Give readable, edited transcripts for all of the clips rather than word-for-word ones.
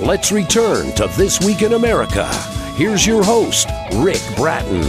Let's return to This Week in America. Here's your host, Rick Bratton.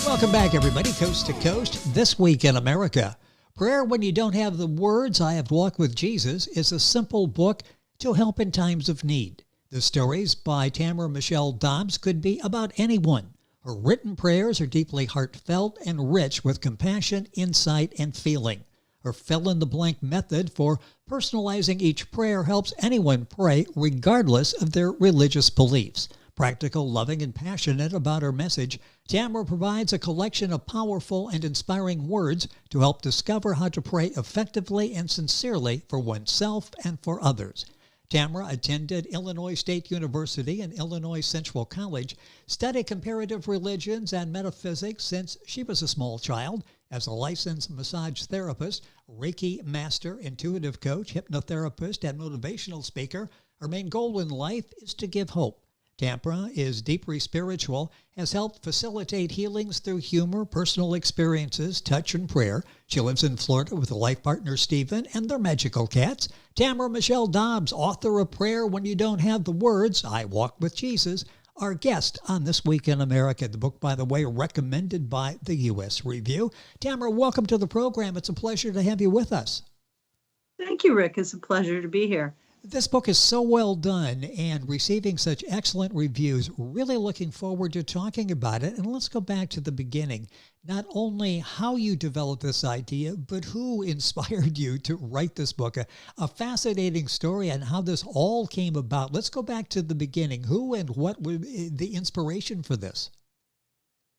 Welcome back, everybody, coast to coast. This Week in America. Prayer When You Don't Have the Words, I Have Walked with Jesus, is a simple book to help in times of need. The stories by Tamara Michelle Dobbs could be about anyone. Her written prayers are deeply heartfelt and rich with compassion, insight, and feeling. Her fill-in-the-blank method for personalizing each prayer helps anyone pray regardless of their religious beliefs. Practical, loving, and passionate about her message, Tamara provides a collection of powerful and inspiring words to help discover how to pray effectively and sincerely for oneself and for others. Tamara attended Illinois State University and Illinois Central College, studied comparative religions and metaphysics since she was a small child. As a licensed massage therapist, Reiki master, intuitive coach, hypnotherapist, and motivational speaker, her main goal in life is to give hope. Tamara is deeply spiritual, has helped facilitate healings through humor, personal experiences, touch, and prayer. She lives in Florida with a life partner, Stephen, and their magical cats. Tamara Michelle Dobbs, author of Prayer When You Don't Have the Words, I Walk with Jesus, our guest on This Week in America. The book, by the way, recommended by the U.S. Review. Tamara, welcome to the program. It's a pleasure to have you with us. Thank you, Rick. It's a pleasure to be here. This book is so well done and receiving such excellent reviews. Really looking forward to talking about it. And let's go back to the beginning. Not only how you developed this idea, but who inspired you to write this book. A fascinating story on how this all came about. Let's go back to the beginning. Who and what were the inspiration for this?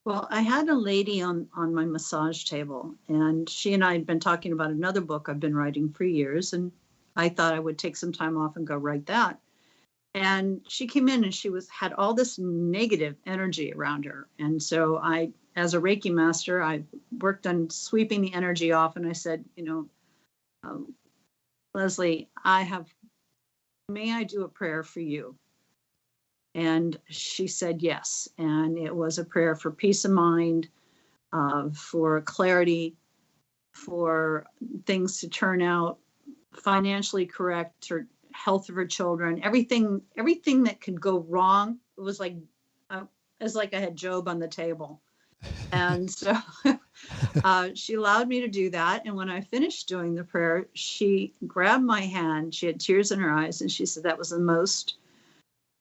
Well, I had a lady on my massage table, and she and I had been talking about another book I've been writing for years, and I thought I would take some time off and go write that. And she came in and she had all this negative energy around her. And so I, as a Reiki master, I worked on sweeping the energy off. And I said, Leslie, may I do a prayer for you? And she said yes. And it was a prayer for peace of mind, for clarity, for things to turn out financially correct, or health of her children, everything that could go wrong. It was like I had Job on the table. And so she allowed me to do that. And when I finished doing the prayer, she grabbed my hand. She had tears in her eyes. And she said that was the most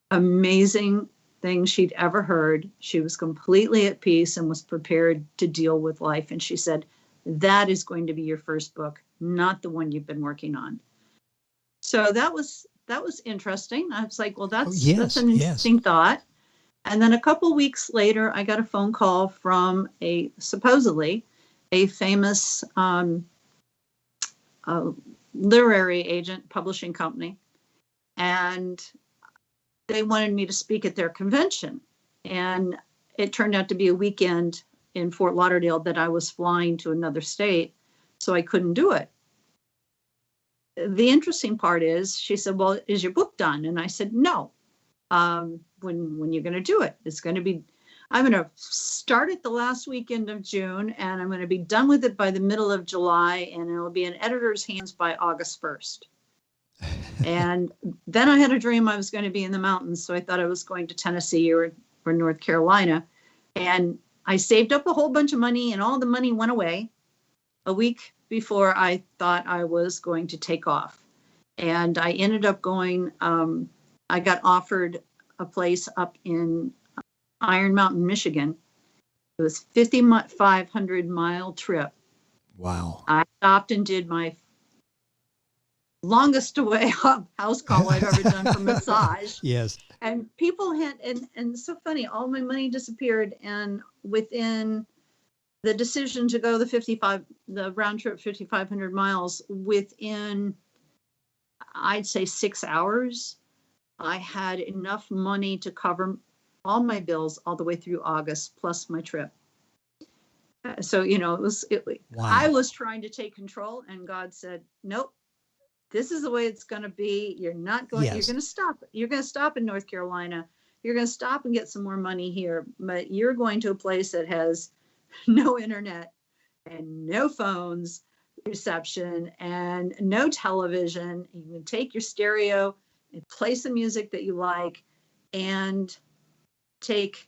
amazing thing she'd ever heard. She was completely at peace and was prepared to deal with life. And she said, that is going to be your first book, not the one you've been working on. So that was interesting. I was like, well, that's an interesting thought. And then a couple weeks later, I got a phone call from supposedly a famous literary agent publishing company. And they wanted me to speak at their convention. And it turned out to be a weekend in Fort Lauderdale that I was flying to another state, so I couldn't do it. The interesting part is, she said, well, is your book done? And I said, no. When you're going to do it? I'm going to start it the last weekend of June, and I'm going to be done with it by the middle of July, and it'll be in editor's hands by August 1st. And then I had a dream I was going to be in the mountains, so I thought I was going to Tennessee or North Carolina. And I saved up a whole bunch of money, and all the money went away a week before I thought I was going to take off. And I ended up going, I got offered a place up in Iron Mountain, Michigan. It was a 5,500-mile trip. Wow. I stopped and did my longest away house call I've ever done for massage. Yes. And people had, and it's so funny, all my money disappeared. And within the decision to go the round trip 5,500 miles, within, I'd say 6 hours, I had enough money to cover all my bills all the way through August, plus my trip. So, wow. I was trying to take control, and God said, nope. This is the way it's going to be. You're not going, You're going to stop. You're going to stop in North Carolina. You're going to stop and get some more money here, but you're going to a place that has no internet and no phones. reception and no television. You can take your stereo and play some music that you like, and take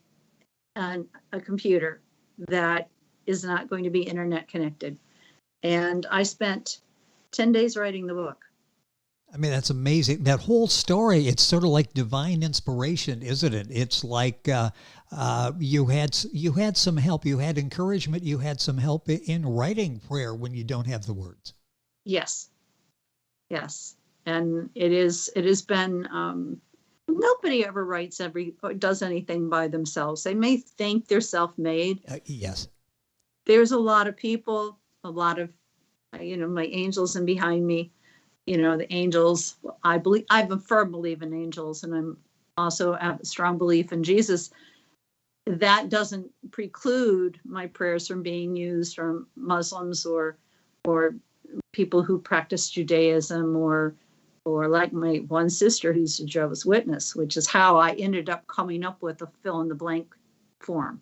a computer that is not going to be internet connected. And I spent 10 days writing the book. I mean, that's amazing. That whole story, it's sort of like divine inspiration, isn't it? It's like you had some help, you had encouragement, you had some help in writing prayer when you don't have the words. Yes. Yes. And it has been, nobody ever writes or does anything by themselves. They may think they're self-made. Yes. There's a lot of people, a lot of, my angels and behind me, the angels. I'm a firm believer in angels, and I'm also have a strong belief in Jesus. That doesn't preclude my prayers from being used from Muslims or people who practice Judaism or like my one sister who's a Jehovah's Witness, which is how I ended up coming up with a fill in the blank form.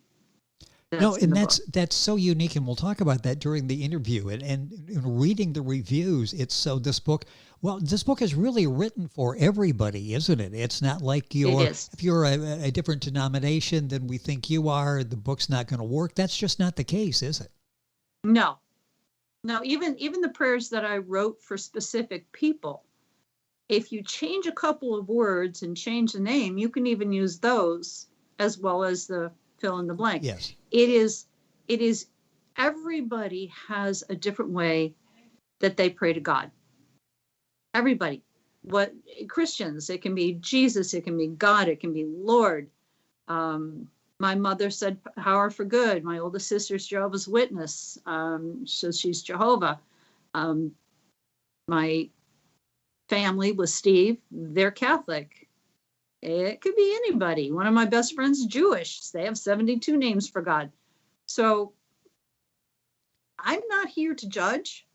That's so unique, and we'll talk about that during the interview. And reading the reviews, this book is really written for everybody, isn't it? It's not like if you're a different denomination than we think you are, the book's not going to work. That's just not the case, is it? No, even the prayers that I wrote for specific people, if you change a couple of words and change the name, you can even use those as well as the fill in the blank. Yes. It is everybody has a different way that they pray to God. Everybody. What Christians, it can be Jesus, it can be God, it can be Lord. My mother said power for good. My oldest sister's Jehovah's Witness. So she's Jehovah. My family with Steve, they're Catholic. It could be anybody. One of my best friends is Jewish. They have 72 names for God. So I'm not here to judge.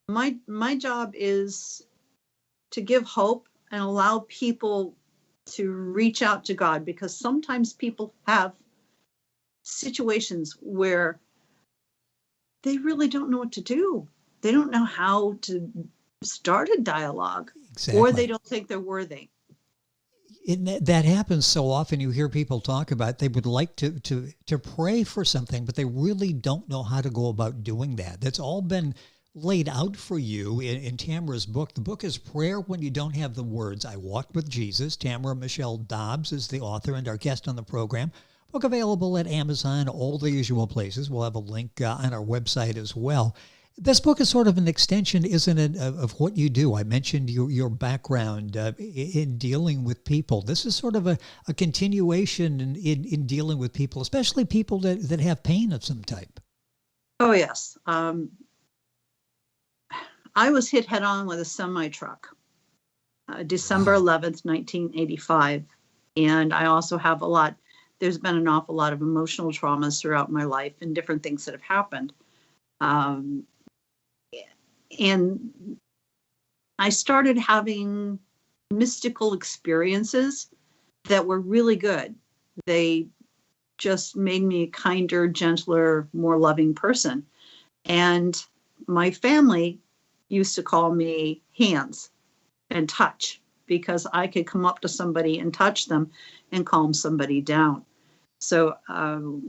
My job is to give hope and allow people to reach out to God, because sometimes people have situations where they really don't know what to do. They don't know how to start a dialogue. Exactly. Or they don't think they're worthy. That happens so often. You hear people talk about they would like to pray for something, but they really don't know how to go about doing that. That's all been laid out for you in Tamara's book. The book is Prayer When You Don't Have the Words. I Walked with Jesus. Tamara Michelle Dobbs is the author and our guest on the program. Book available at Amazon, all the usual places. We'll have a link on our website as well. This book is sort of an extension, isn't it, of what you do? I mentioned your background in dealing with people. This is sort of a continuation in dealing with people, especially people that have pain of some type. Oh, yes. I was hit head on with a semi-truck, December 11th, 1985. And I also have there's been an awful lot of emotional traumas throughout my life and different things that have happened. And I started having mystical experiences that were really good. They just made me a kinder, gentler, more loving person. And my family used to call me hands and touch, because I could come up to somebody and touch them and calm somebody down. So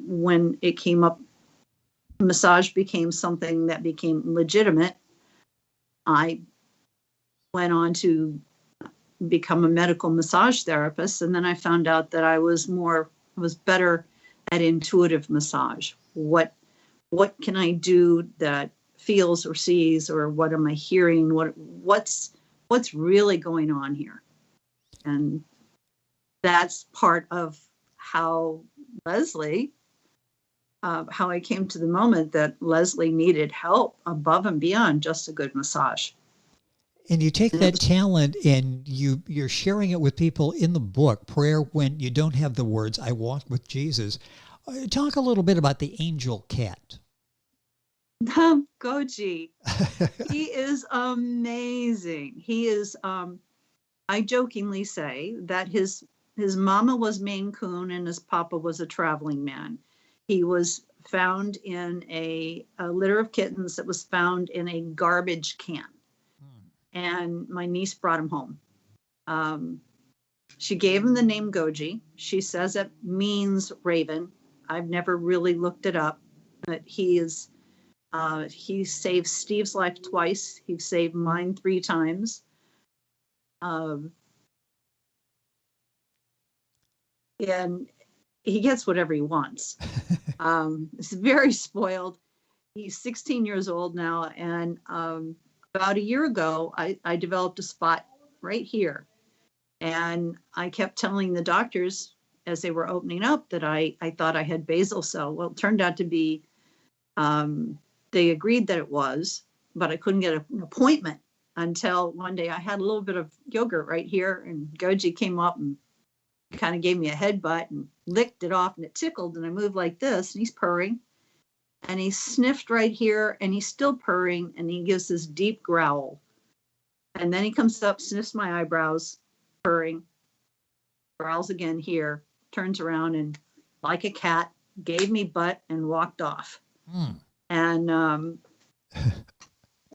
when it came up, massage became something that became legitimate. I went on to become a medical massage therapist, and then I found out that I was better at intuitive massage. What can I do that feels or sees, or what am I hearing? What's really going on here? And that's part of how I came to the moment that Leslie needed help above and beyond just a good massage. And you take that talent and you're sharing it with people in the book, Prayer When You Don't Have the Words, I Walked with Jesus. Talk a little bit about the angel cat. Goji. He is amazing. He is, I jokingly say that his mama was Maine Coon and his papa was a traveling man. He was found in a litter of kittens that was found in a garbage can. And my niece brought him home. She gave him the name Goji. She says it means raven. I've never really looked it up, but he saved Steve's life twice. He saved mine 3 times. And he gets whatever he wants. He's very spoiled. He's 16 years old now. And about a year ago, I developed a spot right here. And I kept telling the doctors as they were opening up that I thought I had basal cell. Well, it turned out to be, they agreed that it was, but I couldn't get an appointment until one day I had a little bit of yogurt right here, and Goji came up and kind of gave me a headbutt and licked it off, and it tickled, and I moved like this, and he's purring, and he sniffed right here, and he's still purring, and he gives this deep growl. And then he comes up, sniffs my eyebrows, purring, growls again here, turns around, and like a cat, gave me butt and walked off. And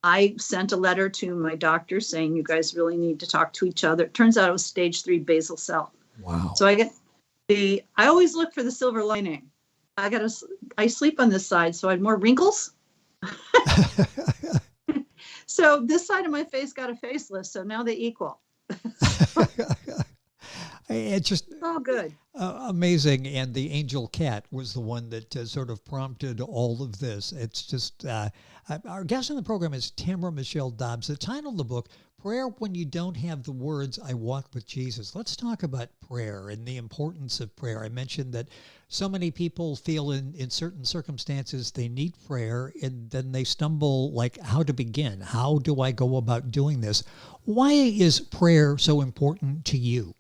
I sent a letter to my doctor saying, you guys really need to talk to each other. It turns out it was stage 3 basal cell. Wow. So I always look for the silver lining. I sleep on this side, so I had more wrinkles. So this side of my face got a facelift, so now they equal. It's just good. Amazing. And the angel cat was the one that sort of prompted all of this. It's just, our guest on the program is Tamara Michelle Dobbs. The title of the book, Prayer When You Don't Have the Words, I Walk with Jesus. Let's talk about prayer and the importance of prayer. I mentioned that so many people feel in certain circumstances they need prayer, and then they stumble like how to begin. How do I go about doing this? Why is prayer so important to you?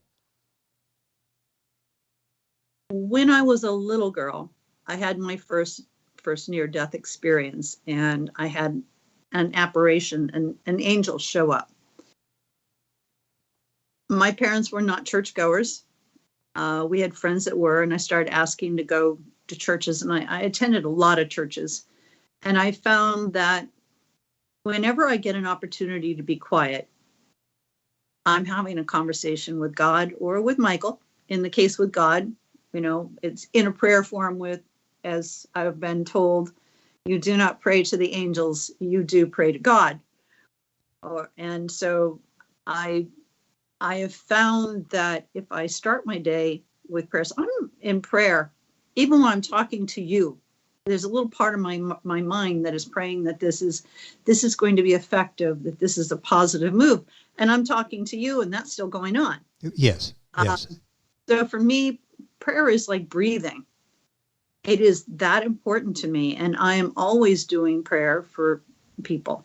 When I was a little girl, I had my first near-death experience, and I had an apparition, an angel show up. My parents were not churchgoers. We had friends that were, and I started asking to go to churches, and I attended a lot of churches. And I found that whenever I get an opportunity to be quiet, I'm having a conversation with God or with Michael. In the case with God, it's in a prayer form with, as I've been told, you do not pray to the angels, you do pray to God. And so I have found that if I start my day with prayers, I'm in prayer, even when I'm talking to you, there's a little part of my mind that is praying that this is going to be effective, that this is a positive move. And I'm talking to you, and that's still going on. Yes. So for me, prayer is like breathing. It is that important to me. And I am always doing prayer for people.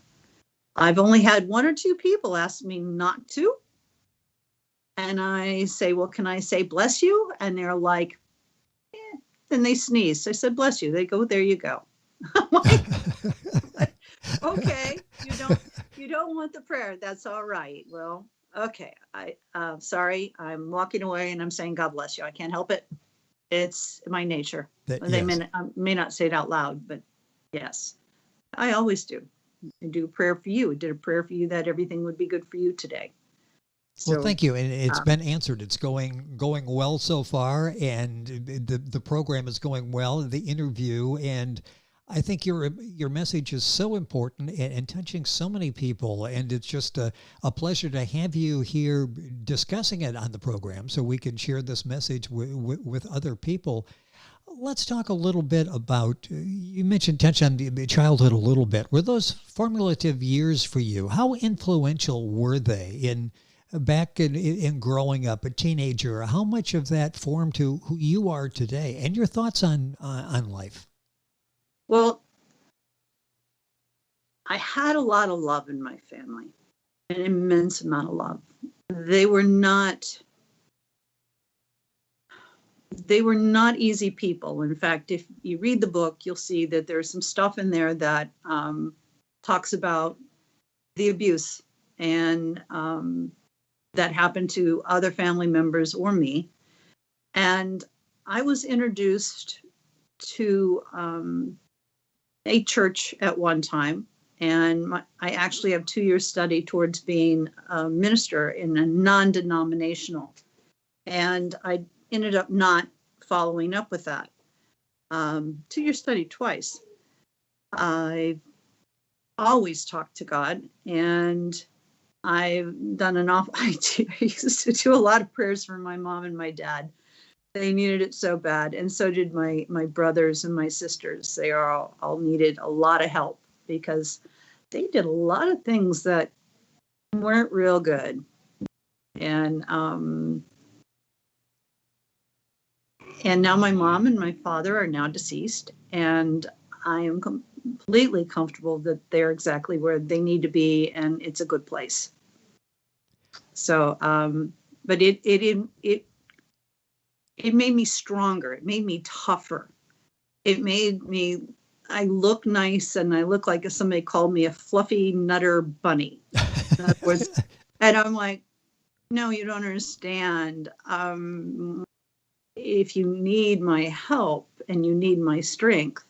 I've only had 1 or 2 people ask me not to. And I say, well, can I say bless you? And they're like, then they sneeze. So I said, bless you. They go, there you go. I'm like, okay, you don't want the prayer. That's all right. Well, okay. Sorry, I'm walking away and I'm saying, God bless you. I can't help it. It's my nature. They may not say it out loud, but yes, I always do. I do a prayer for you. I did a prayer for you that everything would be good for you today. So, well, thank you. And it's been answered. It's going well so far. And the program is going well, the interview. And I think your message is so important and touching so many people. And it's just a pleasure to have you here discussing it on the program so we can share this message with other people. Let's talk a little bit about, you touch on the childhood a little bit. Were those formative years for you? How influential were they back in growing up, a teenager? How much of that formed to who you are today and your thoughts on life? Well, I had a lot of love in my family, an immense amount of love. They were not easy people. In fact, if you read the book, you'll see that there's some stuff in there that talks about the abuse and that happened to other family members or me. And I was introduced to a church at one time, and I actually have 2 years study towards being a minister in a non-denominational, and I ended up not following up with that. 2 years study twice. I've always talked to God, and I've done I used to do a lot of prayers for my mom and my dad. They needed it so bad, and so did my brothers and my sisters. They all needed a lot of help because they did a lot of things that weren't real good. And now my mom and my father are now deceased, and I am completely comfortable that they're exactly where they need to be, and it's a good place. So, but it made me stronger. It made me tougher. It made me, I look nice, and I look like somebody called me a fluffy nutter bunny. In other words, and I'm like, no, you don't understand. If you need my help and you need my strength,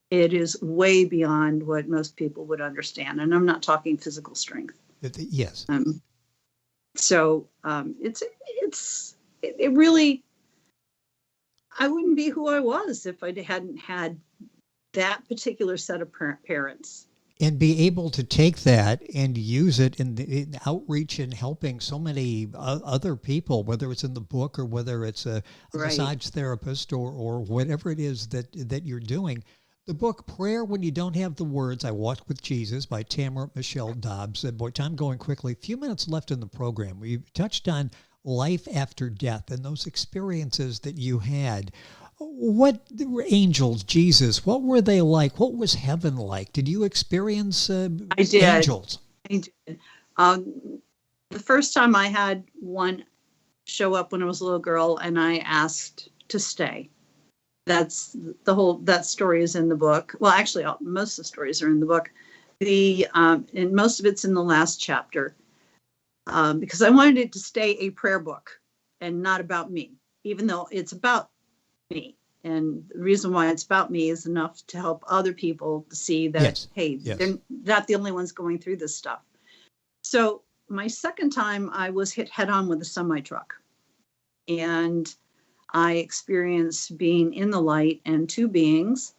it is way beyond what most people would understand. And I'm not talking physical strength. Yes. It really, I wouldn't be who I was if I hadn't had that particular set of parents. And be able to take that and use it in outreach and helping so many other people, whether it's in the book or whether it's a massage therapist or whatever it is that you're doing. The book, Prayer When You Don't Have the Words, I Walked with Jesus by Tamara Michelle Dobbs. And boy, time going quickly. A few minutes left in the program. We touched on life after death and those experiences that you had. What were angels, Jesus, what were they like? What was heaven like? Did you experience angels? I did. The first time I had one show up when I was a little girl, and I asked to stay. That's that story is in the book. Well, actually, most of the stories are in the book. And most of it's in the last chapter, because I wanted it to stay a prayer book and not about me, even though it's about me. And the reason why it's about me is enough to help other people to see that, they're not the only ones going through this stuff. So my second time, I was hit head on with a semi truck, and I experienced being in the light, and two beings.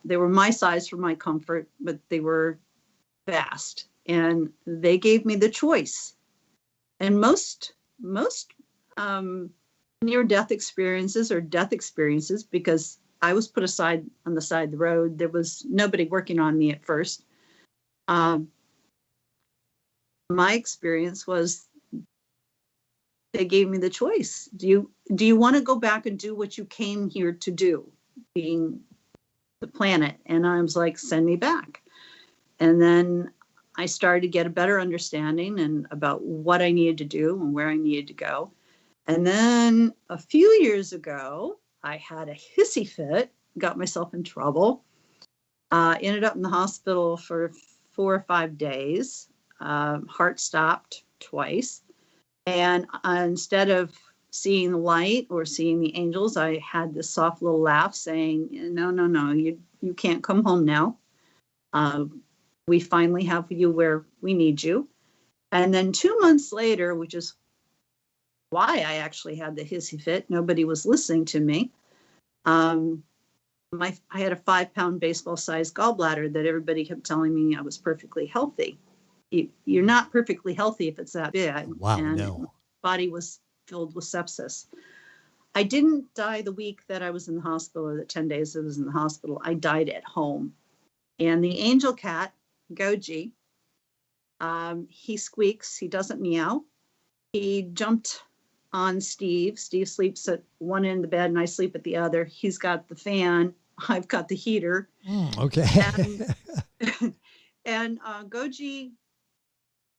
They were my size for my comfort, but they were vast, and they gave me the choice. And most near-death experiences or death experiences, because I was put aside on the side of the road. There was nobody working on me at first. My experience was they gave me the choice. Do you want to go back and do what you came here to do, being the planet? And I was like, send me back. And then I started to get a better understanding and about what I needed to do and where I needed to go. And then a few years ago, I had a hissy fit, got myself in trouble, ended up in the hospital for 4 or 5 days, heart stopped twice. And instead of seeing the light or seeing the angels, I had this soft little laugh saying, no, you can't come home now. We finally have you where we need you. And then 2 months later, which is why I actually had the hissy fit, nobody was listening to me. I had a 5-pound baseball-sized gallbladder that everybody kept telling me I was perfectly healthy. You're not perfectly healthy if it's that big. Wow, and no. My body was filled with sepsis. I didn't die the week that I was in the hospital, or the 10 days I was in the hospital. I died at home. And the angel cat, Goji, he squeaks. He doesn't meow. He jumped on Steve. Steve sleeps at one end of the bed and I sleep at the other. He's got the fan. I've got the heater. Okay. And Goji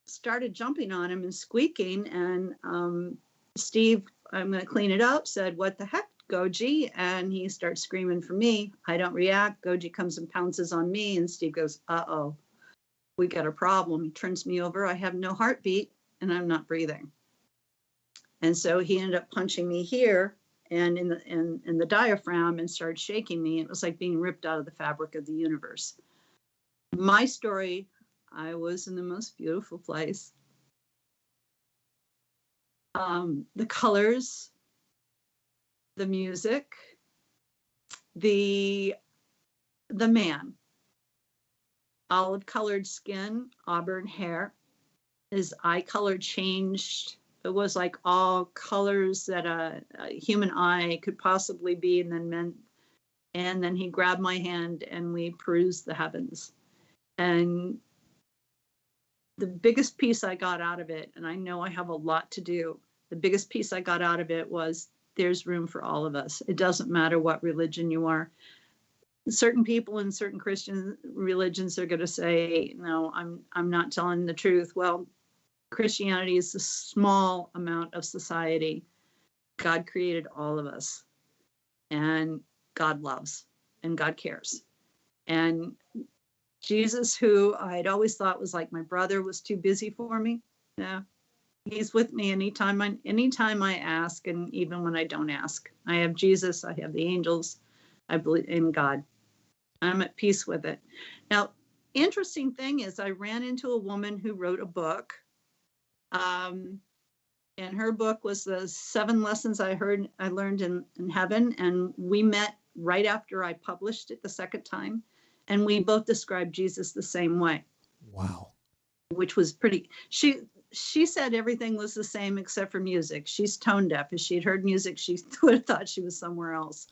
started jumping on him and squeaking. And Steve, I'm going to clean it up, said, "What the heck, Goji?" And he starts screaming for me. I don't react. Goji comes and pounces on me. And Steve goes, "Uh-oh, we got a problem." He turns me over. I have no heartbeat and I'm not breathing. And so he ended up punching me here and in the diaphragm and started shaking me. It was like being ripped out of the fabric of the universe. My story, I was in the most beautiful place. The colors, the music, the man, olive colored skin, auburn hair, his eye color changed. It was like all colors that a human eye could possibly be. And then he grabbed my hand and we perused the heavens. And the biggest piece I got out of it, and I know I have a lot to do, the biggest piece I got out of it was there's room for all of us. It doesn't matter what religion you are. Certain people in certain Christian religions are going to say, no, I'm not telling the truth. Well, Christianity is a small amount of society. God created all of us, and God loves, and God cares. And Jesus, who I'd always thought was like my brother, was too busy for me. Yeah, he's with me anytime I ask, and even when I don't ask. I have Jesus, I have the angels, I believe in God. I'm at peace with it. Now, interesting thing is I ran into a woman who wrote a book. And her book was the 7 lessons I learned in heaven. And we met right after I published it the second time. And we both described Jesus the same way. Wow. Which was pretty, she said everything was the same except for music. She's tone deaf. If she'd heard music, she would have thought she was somewhere else.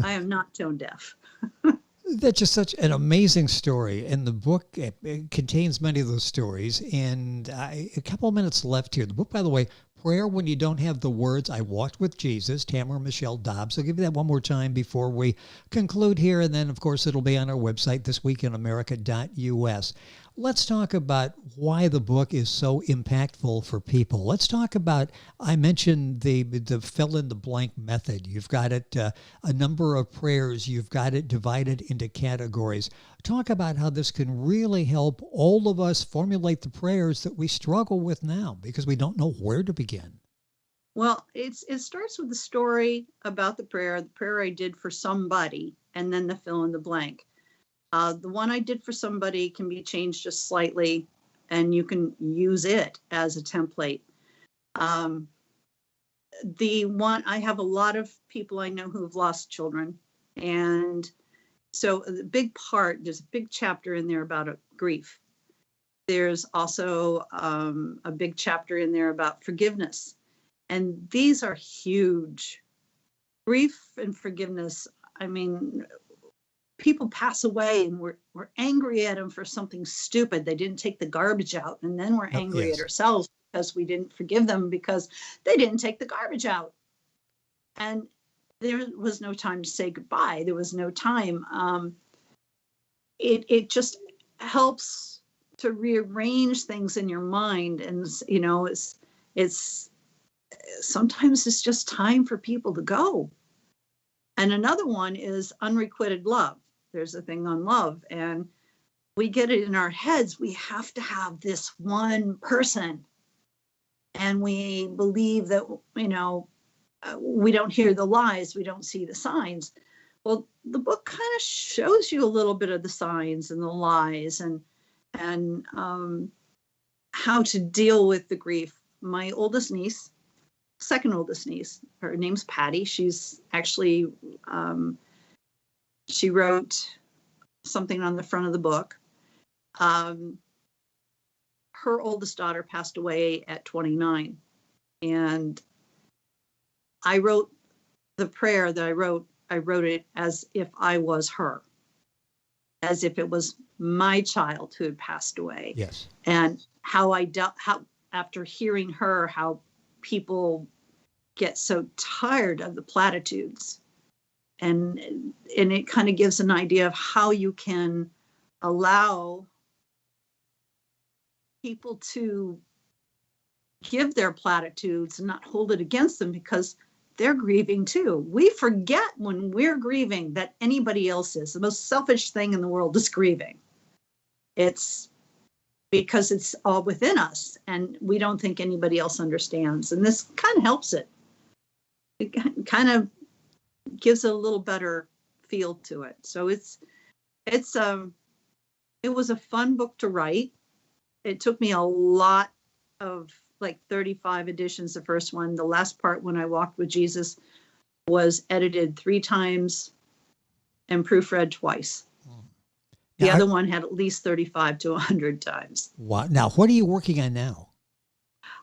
I am not tone deaf. That's just such an amazing story. And the book it contains many of those stories. And a couple of minutes left here. The book, by the way, Prayer When You Don't Have the Words, I Walked with Jesus, Tamara Michelle Dobbs. I'll give you that one more time before we conclude here. And then, of course, it'll be on our website, thisweekinamerica.us. Let's talk about why the book is so impactful for people. Let's talk about, I mentioned the fill-in-the-blank method. You've got it, a number of prayers. You've got it divided into categories. Talk about how this can really help all of us formulate the prayers that we struggle with now because we don't know where to begin. Well, it starts with the story about the prayer I did for somebody, and then the fill-in-the-blank. The one I did for somebody can be changed just slightly, and you can use it as a template. The one, I have a lot of people I know who have lost children. And so the big part, there's a big chapter in there about grief. There's also a big chapter in there about forgiveness. And these are huge. Grief and forgiveness, I mean, people pass away and we're angry at them for something stupid. They didn't take the garbage out. And then we're angry at ourselves because we didn't forgive them because they didn't take the garbage out. And there was no time to say goodbye. There was no time. It just helps to rearrange things in your mind. And, you know, it's sometimes it's just time for people to go. And another one is unrequited love. There's a thing on love, and we get it in our heads. We have to have this one person. And we believe that, you know, we don't hear the lies. We don't see the signs. Well, the book kind of shows you a little bit of the signs and the lies and how to deal with the grief. My oldest niece, second oldest niece, her name's Patty. She's actually, she wrote something on the front of the book. Her oldest daughter passed away at 29. And I wrote the prayer that I wrote it as if I was her, as if it was my child who had passed away. Yes. And how after hearing her, how people get so tired of the platitudes. And it kind of gives an idea of how you can allow people to give their platitudes and not hold it against them because they're grieving too. We forget when we're grieving that anybody else is. The most selfish thing in the world is grieving. It's because it's all within us and we don't think anybody else understands. And this kind of helps it. It kind of gives it a little better feel to it. So it was a fun book to write. It took me a lot of, like, 35 editions, the first one. The last part, When I Walked with Jesus, was edited 3 times and proofread twice. The other one had at least 35 to 100 times. Wow. Now, what are you working on now?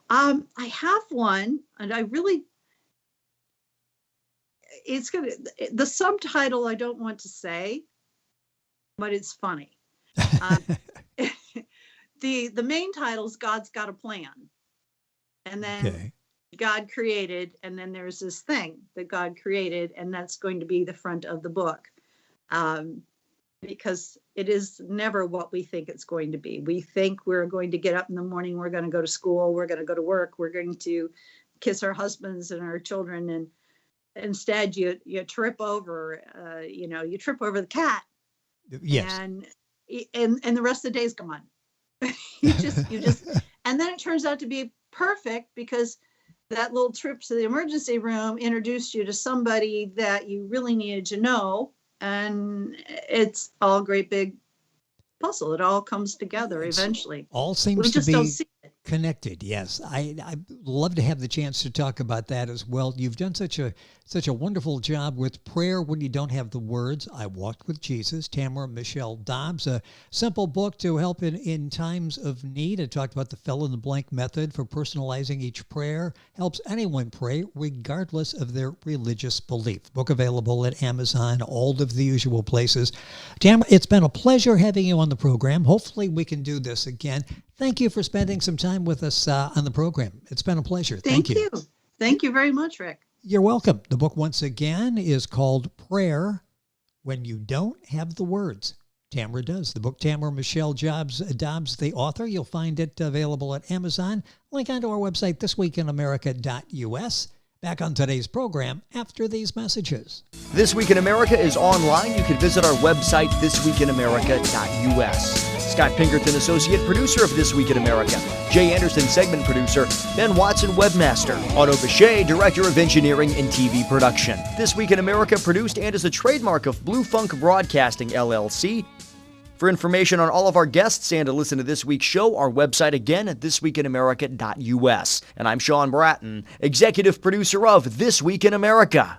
I have one, and the subtitle I don't want to say, but it's funny. The main title is God's Got a Plan. And then God created, and then there's this thing that God created, and that's going to be the front of the book. Because it is never what we think it's going to be. We think we're going to get up in the morning, we're going to go to school, we're going to go to work, we're going to kiss our husbands and our children, and instead you trip over, you trip over the cat. Yes. And the rest of the day's gone. you just, and then it turns out to be perfect, because that little trip to the emergency room introduced you to somebody that you really needed to know. And it's all a great big puzzle. It all comes together eventually. All seems to be connected. Yes. I love to have the chance to talk about that as well. You've done such a wonderful job with prayer when you don't have the words. I Walked with Jesus, Tamara Michelle Dobbs, a simple book to help in times of need. I talked about the fill-in-the-blank method for personalizing each prayer. Helps anyone pray regardless of their religious belief. Book available at Amazon, all of the usual places. Tamara, it's been a pleasure having you on the program. Hopefully we can do this again. Thank you for spending some time with us on the program. It's been a pleasure. Thank you. Thank you very much, Rick. You're welcome. The book, once again, is called Prayer When You Don't Have the Words. Tamara does. The book, Tamara Michelle Dobbs, the author. You'll find it available at Amazon. Link onto our website, thisweekinamerica.us. Back on today's program after these messages. This Week in America is online. You can visit our website, thisweekinamerica.us. Scott Pinkerton, Associate Producer of This Week in America. Jay Anderson, Segment Producer. Ben Watson, Webmaster. Otto Bechet, Director of Engineering and TV Production. This Week in America produced and is a trademark of Blue Funk Broadcasting, LLC. For information on all of our guests and to listen to this week's show, our website again at thisweekinamerica.us. And I'm Sean Bratton, Executive Producer of This Week in America.